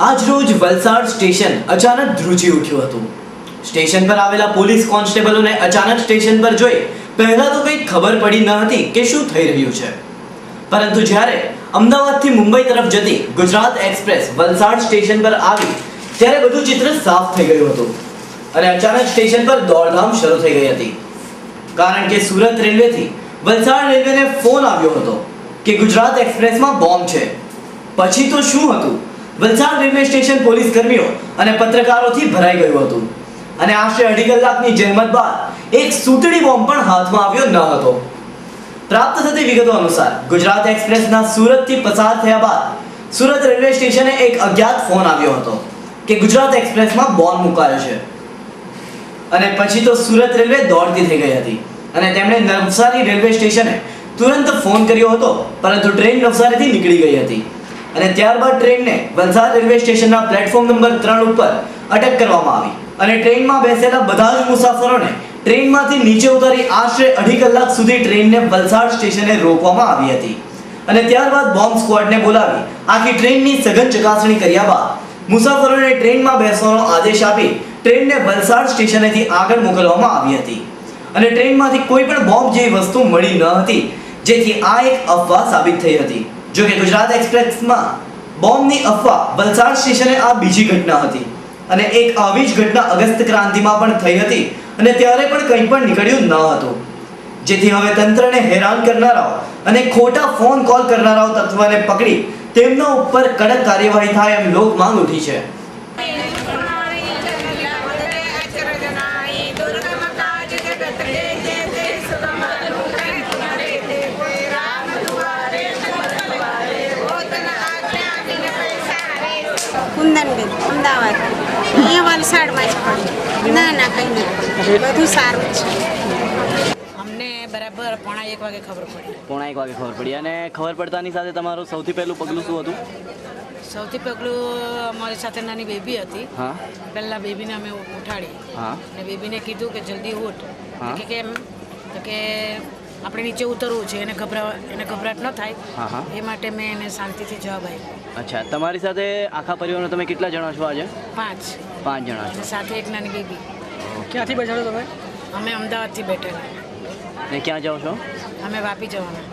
આજ રોજ વલસાડ સ્ટેશન અચાનક ધ્રુજી ઉઠ્યું હતું। સ્ટેશન પર આવેલા પોલીસ કોન્સ્ટેબલોને અચાનક સ્ટેશન પર જોઈ પહેલા તો કંઈ ખબર પડી ન હતી કે શું થઈ રહ્યું છે, પરંતુ જ્યારે અમદાવાદથી મુંબઈ તરફ જતી ગુજરાત એક્સપ્રેસ વલસાડ સ્ટેશન પર આવી ત્યારે બધું ચિત્ર સાફ થઈ ગયું હતું અને અચાનક સ્ટેશન પર દોડધામ શરૂ થઈ ગઈ હતી, કારણ કે સુરત રેલવેથી વલસાડ રેલવેને ફોન આવ્યો હતો કે ગુજરાત એક્સપ્રેસમાં બોમ્બ છે। પછી તો શું હતું, વલસાડ રેલવે સ્ટેશન પોલીસ કર્મીઓ અને પત્રકારોથી ભરાઈ ગયું હતું અને આશરે અઢી કલાકની જહેમત બાદ એક સૂતડી બોમ્બ પણ હાથમાં આવ્યો ન હતો। પ્રાપ્ત થતી વિગતો અનુસાર ગુજરાત એક્સપ્રેસના સુરતથી પસાર થયા બાદ સુરત રેલવે સ્ટેશને એક અજ્ઞાત ફોન આવ્યો હતો કે ગુજરાત એક્સપ્રેસમાં બોમ્બ મુકાયો છે અને પછી તો સુરત રેલવે દોડતી થઈ ગઈ હતી અને તેમણે નવસારી રેલવે સ્ટેશને તુરંત ફોન કર્યો હતો, પરંતુ ટ્રેન નવસારીથી નીકળી ગઈ હતી અને ત્યારબાદ ટ્રેનને વલસાડ રેલવે સ્ટેશનના પ્લેટફોર્મ નંબર 3 ઉપર અટક કરવામાં આવી અને ટ્રેનમાં બેસેલા બધા જ મુસાફરોને ટ્રેનમાંથી નીચે ઉતારી આશરે અઢી કલાક સુધી ટ્રેનને વલસાડ સ્ટેશને રોકવામાં આવી હતી અને ત્યારબાદ બોમ્બ સ્ક્વોડને બોલાવી આખી ટ્રેનની સઘન ચકાસણી કર્યા બાદ મુસાફરોને ટ્રેનમાં બેસવાનો આદેશ આપી ટ્રેનને વલસાડ સ્ટેશનેથી આગળ મોકલવામાં આવી હતી અને ટ્રેનમાંથી કોઈ પણ બોમ્બ જેવી વસ્તુ મળી ન હતી, જેથી આ એક અફવા સાબિત થઈ હતી। જો કે ગુજરાત એક્સપ્રેસમાં બોમ્બની અફવા વલસાડ સ્ટેશને આ બીજી ઘટના હતી અને એક આવી જ ઘટના અગસ્ત ક્રાંતિમાં પણ થઈ હતી અને ત્યારે પણ કંઈ પણ નીકળ્યું ન હતું, જેથી હવે તંત્રને હેરાન કરનારાઓ અને ખોટા ફોન કોલ કરનારાઓ તત્વને પકડી તેમના ઉપર કડક કાર્યવાહી થાય એમ લોક માંગ ઉઠી છે। કુંદનબેન અમદાવાદ, અહીંયા વલસાડમાં જ પડ્યું। ના કંઈ નહીં, બધું સારું છે। અમને બરાબર 1:15 વાગે ખબર પડી। 1:15 વાગે ખબર પડી અને ખબર પડતાની સાથે તમારું સૌથી પહેલું પગલું શું હતું? સૌથી પહેલું અમારી સાથે નાની બેબી હતી। હા, પહેલાં બેબીને અમે ઉઠાડી હા, અને બેબીને કીધું કે જલ્દી ઉઠ, હા, કે કેમ તો કે આપણે નીચે ઉતરવું છે, એને ગભરાટ ન થાય, હા, હા, એ માટે મેં એને શાંતિથી જવાબ આપ્યો। અચ્છા, તમારી સાથે આખા પરિવારમાં તમે કેટલા જણા છો આજે? 5 જણા છો અને સાથે એક નાની બેબી। ક્યાંથી બેઠા તમે? અમે અમદાવાદથી બેઠેલા। ને ક્યાં જાઓ છો? અમે વાપી જવાના।